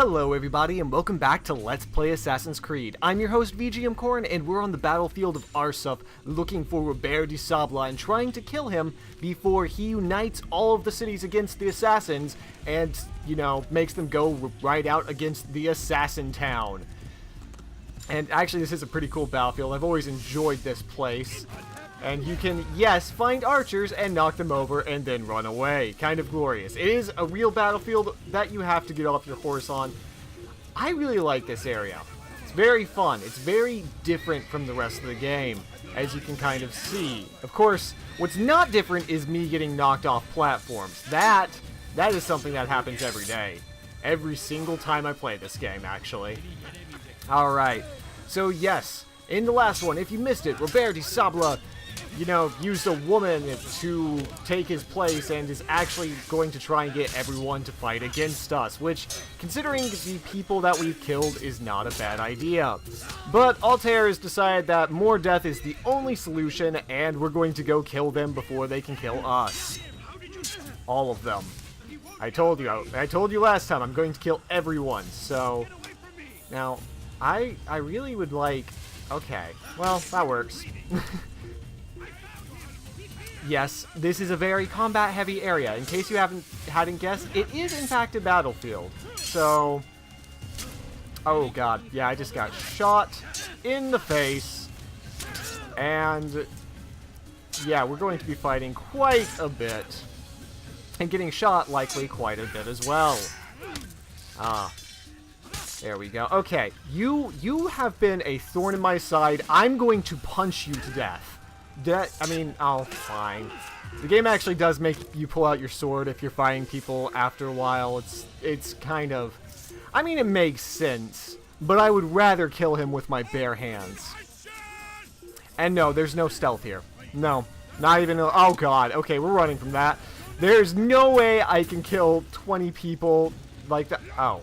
Hello everybody and welcome back to Let's Play Assassin's Creed. I'm your host VGMKoren and we're on the battlefield of Arsuf looking for Robert de Sabla and trying to kill him before he unites all of the cities against the assassins and, you know, makes them go right out against the assassin town. And actually this is a pretty cool battlefield. I've always enjoyed this place. And you can, yes, find archers and knock them over and then run away. Kind of glorious. It is a real battlefield that you have to get off your horse on. I really like this area. It's very fun. It's very different from the rest of the game, as you can kind of see. Of course, what's not different is me getting knocked off platforms. That is something that happens every day. Every single time I play this game, actually. Alright. So, yes, in the last one, if you missed it, Robert de Sabla, you know, used a woman to take his place and is actually going to try and get everyone to fight against us, which, considering the people that we've killed, is not a bad idea. But Altair has decided that more death is the only solution, and we're going to go kill them before they can kill us. All of them. I told you last time, I'm going to kill everyone, so... Now, I really would like... Okay, well, that works. Yes, this is a very combat-heavy area. In case you hadn't guessed, it is in fact a battlefield. So, oh god, yeah, I just got shot in the face, and yeah, we're going to be fighting quite a bit, and getting shot likely quite a bit as well. There we go. Okay, you have been a thorn in my side. I'm going to punch you to death. Oh, fine. The game actually does make you pull out your sword if you're fighting people after a while. It's kind of... I mean, it makes sense, but I would rather kill him with my bare hands. And no, there's no stealth here. No, not even... Oh, God. Okay, we're running from that. There's no way I can kill 20 people like that. Oh.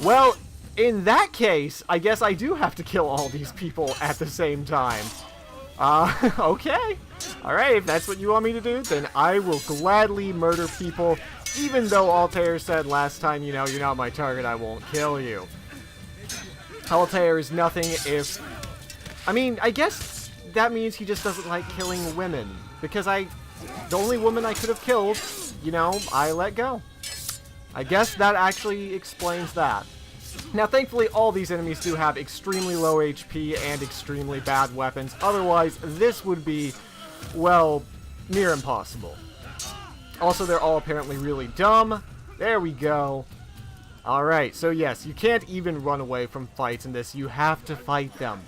Well, in that case, I guess I do have to kill all these people at the same time. Okay. Alright, if that's what you want me to do, then I will gladly murder people, even though Altair said last time, you know, you're not my target, I won't kill you. Altair is nothing if... I mean, I guess that means he just doesn't like killing women, because the only woman I could have killed, you know, I let go. I guess that actually explains that. Now, thankfully, all these enemies do have extremely low HP and extremely bad weapons. Otherwise, this would be, well, near impossible. Also, they're all apparently really dumb. There we go. Alright, so yes, you can't even run away from fights in this. You have to fight them.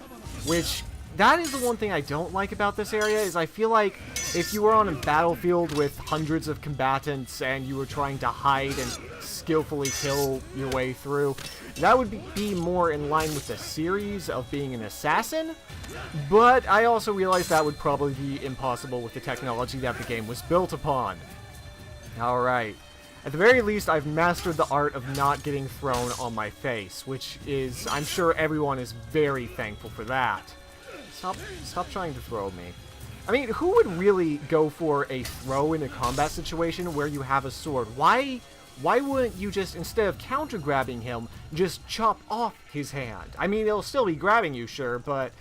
Which, that is the one thing I don't like about this area, is I feel like if you were on a battlefield with hundreds of combatants and you were trying to hide and skillfully kill your way through, that would be more in line with the series of being an assassin, but I also realize that would probably be impossible with the technology that the game was built upon. Alright. At the very least, I've mastered the art of not getting thrown on my face, which is, I'm sure everyone is very thankful for that. Stop trying to throw me. I mean, who would really go for a throw in a combat situation where you have a sword? Why wouldn't you just, instead of counter-grabbing him, just chop off his hand? I mean, it'll still be grabbing you, sure, but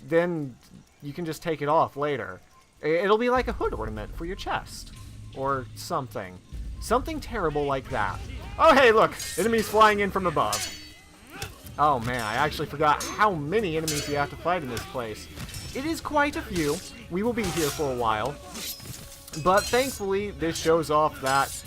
then you can just take it off later. It'll be like a hood ornament for your chest. Or something. Something terrible like that. Oh, hey, look! Enemies flying in from above. Oh, man, I actually forgot how many enemies you have to fight in this place. It is quite a few. We will be here for a while. But thankfully, this shows off that...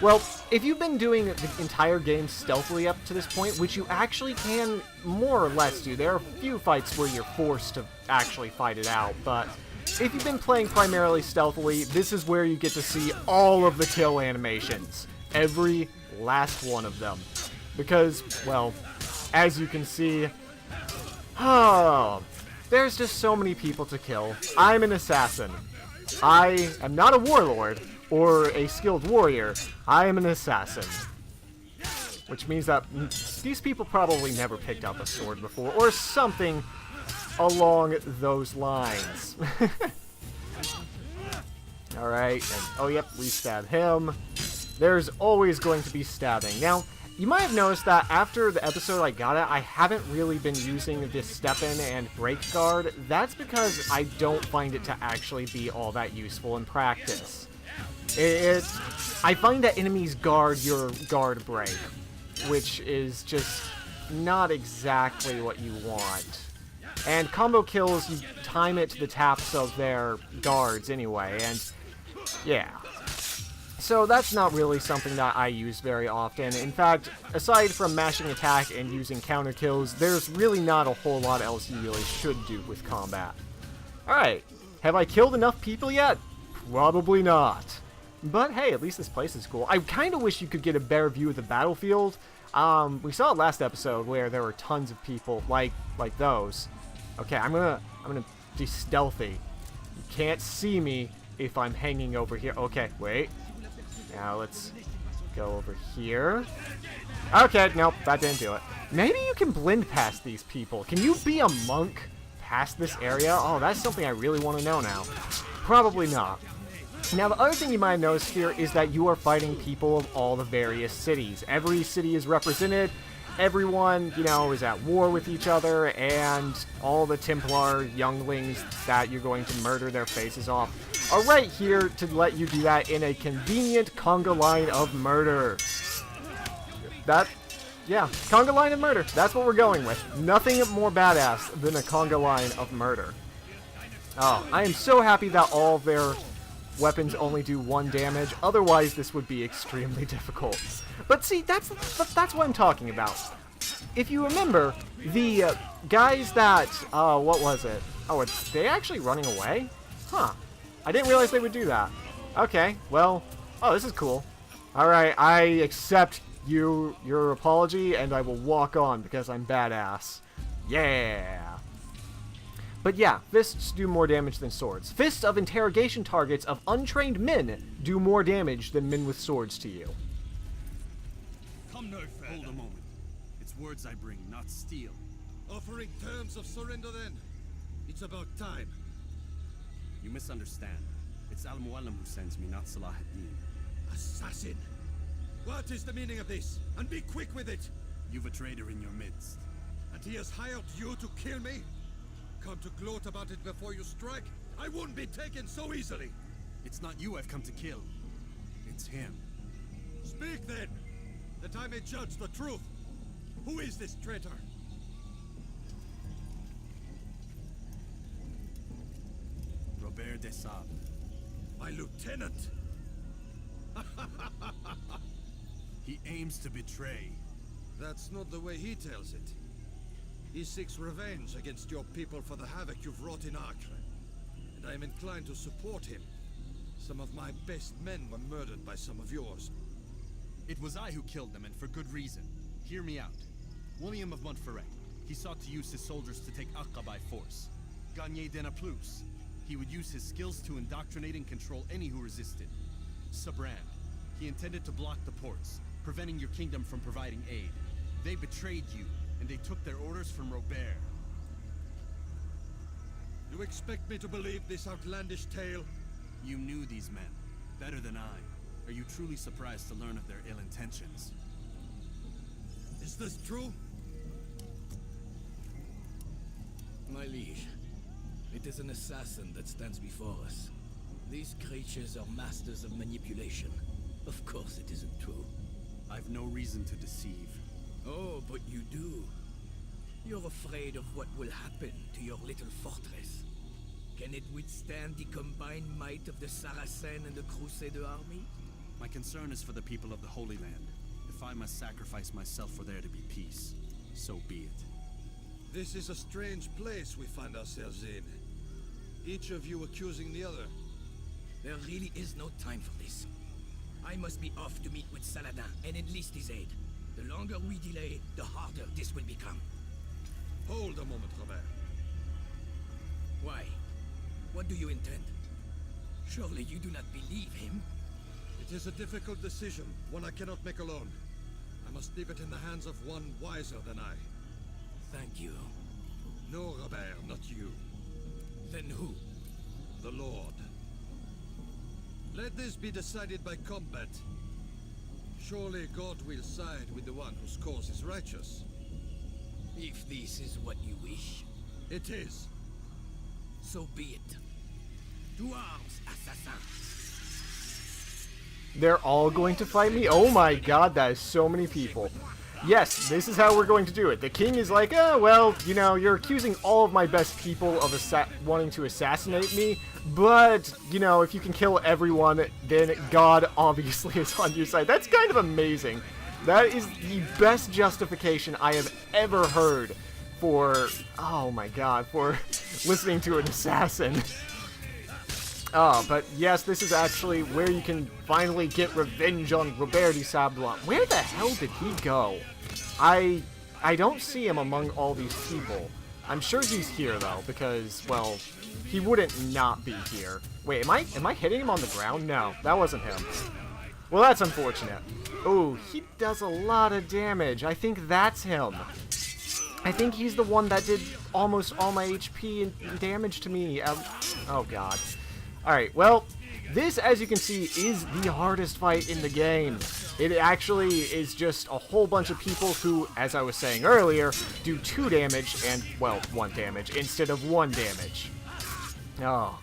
Well, if you've been doing the entire game stealthily up to this point, which you actually can more or less do, there are a few fights where you're forced to actually fight it out, but if you've been playing primarily stealthily, this is where you get to see all of the kill animations. Every last one of them. Because, well, as you can see, there's just so many people to kill. I'm an assassin. I am not a warlord or a skilled warrior. I am an assassin. Which means that these people probably never picked up a sword before, or something along those lines. Alright, and oh yep, we stab him. There's always going to be stabbing. Now, You might have noticed that after the episode I got it, I haven't really been using this step-in and break guard. That's because I don't find it to actually be all that useful in practice. I find that enemies guard your guard break, which is just not exactly what you want. And combo kills, you time it to the taps of their guards anyway, and yeah. So that's not really something that I use very often. In fact, aside from mashing attack and using counter kills, there's really not a whole lot else you really should do with combat. Alright, have I killed enough people yet? Probably not. But hey, at least this place is cool. I kind of wish you could get a better view of the battlefield. We saw it last episode where there were tons of people like those. Okay, I'm gonna be stealthy. You can't see me if I'm hanging over here. Okay, wait. Now let's go over here. Okay, nope, that didn't do it. Maybe you can blend past these people. Can you be a monk past this area? Oh, that's something I really want to know now. Probably not. Now, the other thing you might have noticed here is that you are fighting people of all the various cities. Every city is represented. Everyone, you know, is at war with each other, and all the Templar younglings that you're going to murder their faces off are right here to let you do that in a convenient conga line of murder. Yeah, conga line of murder. That's what we're going with. Nothing more badass than a conga line of murder. Oh, I am so happy that all of their weapons only do 1 damage. Otherwise, this would be extremely difficult. But see, that's what I'm talking about. If you remember, the guys that, what was it? Oh, are they actually running away? Huh. I didn't realize they would do that. Okay, well, oh, this is cool. Alright, I accept your apology, and I will walk on because I'm badass. Yeah! But yeah, fists do more damage than swords. Fists of interrogation targets of untrained men do more damage than men with swords to you. Come no further. Hold a moment. It's words I bring, not steel. Offering terms of surrender then? It's about time. You misunderstand. It's Al-Mualim who sends me, not Salah ad-Din. Assassin! What is the meaning of this? And be quick with it! You've a traitor in your midst. And he has hired you to kill me? Come to gloat about it before you strike? I won't be taken so easily! It's not you I've come to kill. It's him. Speak then, that I may judge the truth. Who is this traitor? Robert de Sable. My lieutenant! He aims to betray. That's not the way he tells it. He seeks revenge against your people for the havoc you've wrought in Acre. And I am inclined to support him. Some of my best men were murdered by some of yours. It was I who killed them, and for good reason. Hear me out. William of Montferrat. He sought to use his soldiers to take Acre by force. Gagné de Naplouse. He would use his skills to indoctrinate and control any who resisted. Sabran. He intended to block the ports, preventing your kingdom from providing aid. They betrayed you, and they took their orders from Robert. You expect me to believe this outlandish tale? You knew these men, better than I. Are you truly surprised to learn of their ill intentions? Is this true? My liege, it is an assassin that stands before us. These creatures are masters of manipulation. Of course it isn't true. I've no reason to deceive. Oh, but you do. You're afraid of what will happen to your little fortress. Can it withstand the combined might of the Saracen and the Crusader army? My concern is for the people of the Holy Land. If I must sacrifice myself for there to be peace, so be it. This is a strange place we find ourselves in. Each of you accusing the other. There really is no time for this. I must be off to meet with Saladin and enlist his aid. The longer we delay, the harder this will become. Hold a moment, Robert. Why? What do you intend? Surely you do not believe him? It is a difficult decision, one I cannot make alone. I must leave it in the hands of one wiser than I. Thank you. No, Robert, not you. Then who? The Lord. Let this be decided by combat. Surely God will side with the one whose cause is righteous. If this is what you wish, It is. so be it. To arms, assassin. They're all going to fight me? Oh my god, that is so many people. Yes, this is how we're going to do it. The king is like, oh, well, you know, you're accusing all of my best people of wanting to assassinate me, but, you know, if you can kill everyone, then God obviously is on your side. That's kind of amazing. That is the best justification I have ever heard for, oh my god, for listening to an assassin. Oh, but yes, this is actually where you can finally get revenge on Robert de Sablon. Where the hell did he go? I don't see him among all these people. I'm sure he's here though, because, well, he wouldn't not be here. Wait, am I hitting him on the ground? No, that wasn't him. Well, that's unfortunate. Oh, he does a lot of damage. I think that's him. I think he's the one that did almost all my HP and damage to me. Oh god. Alright, well, this, as you can see, is the hardest fight in the game. It actually is just a whole bunch of people who, as I was saying earlier, do 2 damage and, well, 1 damage instead of 1 damage. Oh,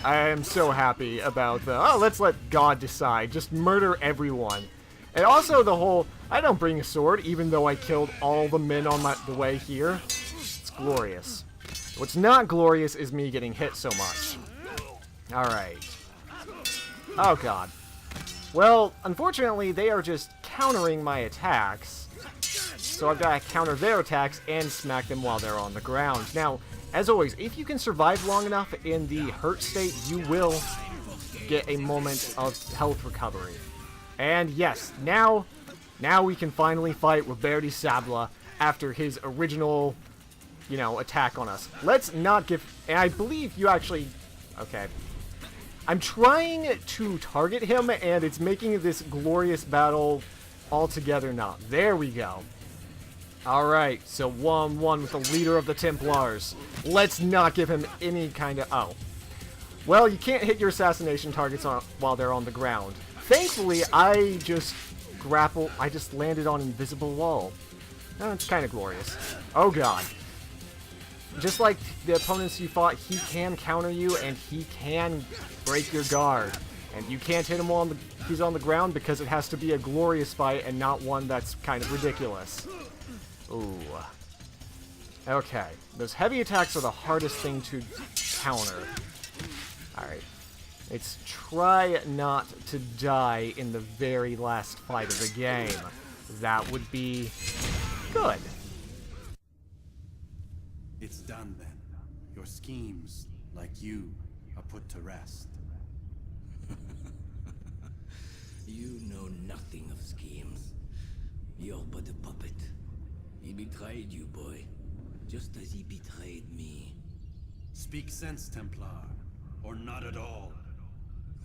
I am so happy about the, oh, let's let God decide. Just murder everyone. And also the whole, I don't bring a sword, even though I killed all the men on the way here. It's glorious. What's not glorious is me getting hit so much. Alright. Oh god. Well, unfortunately, they are just countering my attacks. So I've got to counter their attacks and smack them while they're on the ground. Now, as always, if you can survive long enough in the hurt state, you will get a moment of health recovery. And yes, now we can finally fight Robert de Sablon after his original, you know, attack on us. Let's not give... And I believe you actually... Okay. I'm trying to target him, and it's making this glorious battle altogether not. There we go. Alright, so 1-1 with the leader of the Templars. Let's not give him any kind of... Oh. Well, you can't hit your assassination targets while they're on the ground. Thankfully, I just landed on invisible wall. Oh, it's kind of glorious. Oh god. Just like the opponents you fought, he can counter you, and he can break your guard. And you can't hit him while he's on the ground because it has to be a glorious fight and not one that's kind of ridiculous. Ooh. Okay. Those heavy attacks are the hardest thing to counter. Alright. Let's try not to die in the very last fight of the game. That would be good. It's done then. Your schemes, like you, are put to rest. You know nothing of schemes. You're but a puppet. He betrayed you, boy. Just as he betrayed me. Speak sense, Templar. Or not at all.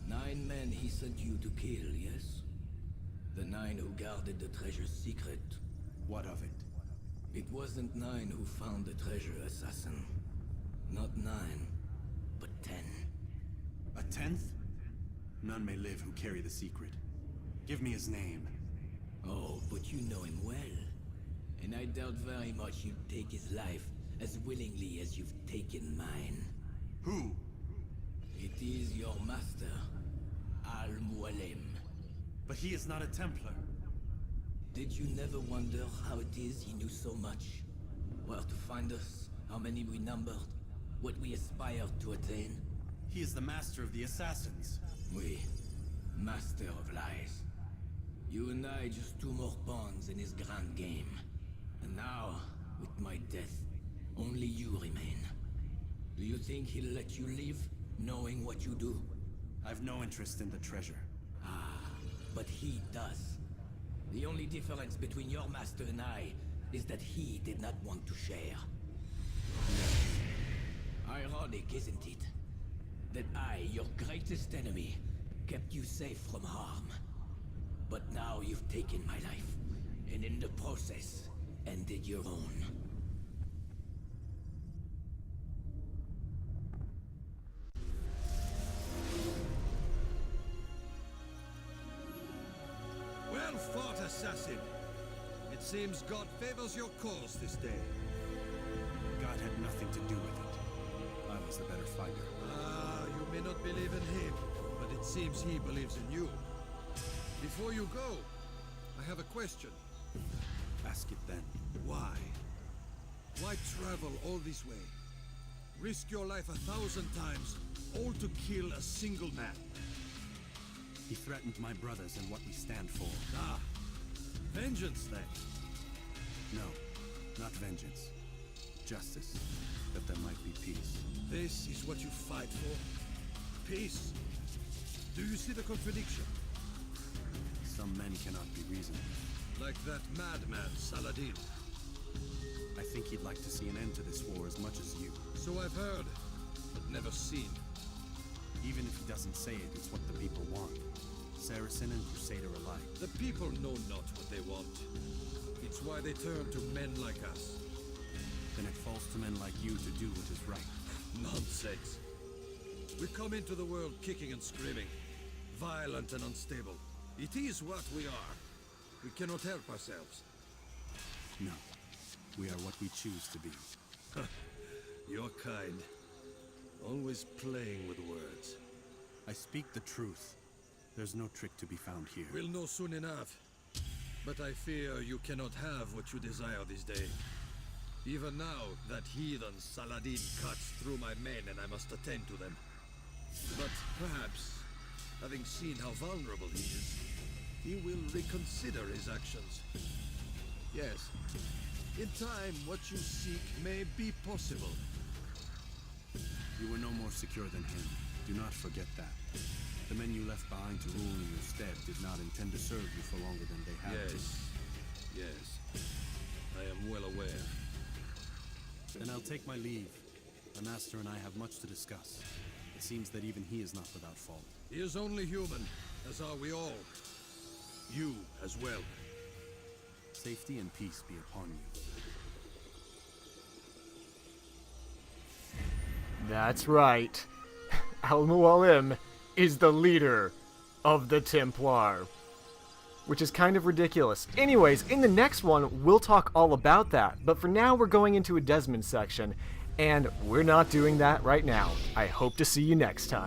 9 men he sent you to kill, yes? The 9 who guarded the treasure's secret. What of it? It wasn't 9 who found the treasure, assassin. Not 9, but 10. A 10th? None may live who carry the secret. Give me his name. Oh, but you know him well. And I doubt very much you'd take his life as willingly as you've taken mine. Who? It is your master, Al-Mualim. But he is not a Templar. Did you never wonder how it is he knew so much? Where to find us, how many we numbered, what we aspired to attain? He is the master of the assassins. We, master of lies. You and I just 2 more pawns in his grand game. And now, with my death, only you remain. Do you think he'll let you live, knowing what you do? I've no interest in the treasure. Ah, but he does. The only difference between your master and I is that he did not want to share. Ironic, isn't it? That I, your greatest enemy, kept you safe from harm. But now you've taken my life, and in the process, ended your own. Well fought, assassin. It seems God favors your cause this day. God had nothing to do with it. I was the better fighter. Ah, you may not believe in him, but it seems he believes in you. Before you go, I have a question. Ask it then. Why? Why travel all this way? Risk your life 1,000 times, all to kill a single man. He threatened my brothers and what we stand for. Ah, vengeance then. No, not vengeance. Justice, that there might be peace. This is what you fight for? Peace? Do you see the contradiction? Some men cannot be reasoned. Like that madman, Saladin. I think he'd like to see an end to this war as much as you. So I've heard, but never seen. Even if he doesn't say it, it's what the people want. Saracen and Crusader alike. The people know not what they want. It's why they turn to men like us. Then it falls to men like you to do what is right. Nonsense. We come into the world kicking and screaming, violent and unstable. It is what we are. We cannot help ourselves. No, we are what we choose to be. You're kind. Always playing with words. I speak the truth. There's no trick to be found here. We'll know soon enough. But I fear you cannot have what you desire this day. Even now, that heathen Saladin cuts through my men and I must attend to them. But perhaps, having seen how vulnerable he is, he will reconsider his actions. Yes, in time what you seek may be possible. You were no more secure than him. Do not forget that. The men you left behind to rule in your stead did not intend to serve you for longer than they had to. Yes. I am well aware. Then I'll take my leave. The Master and I have much to discuss. It seems that even he is not without fault. He is only human, as are we all. You as well. Safety and peace be upon you. That's right. Al-Mualim is the leader of the Templar. Which is kind of ridiculous. Anyways, in the next one, we'll talk all about that. But for now, we're going into a Desmond section. And we're not doing that right now. I hope to see you next time.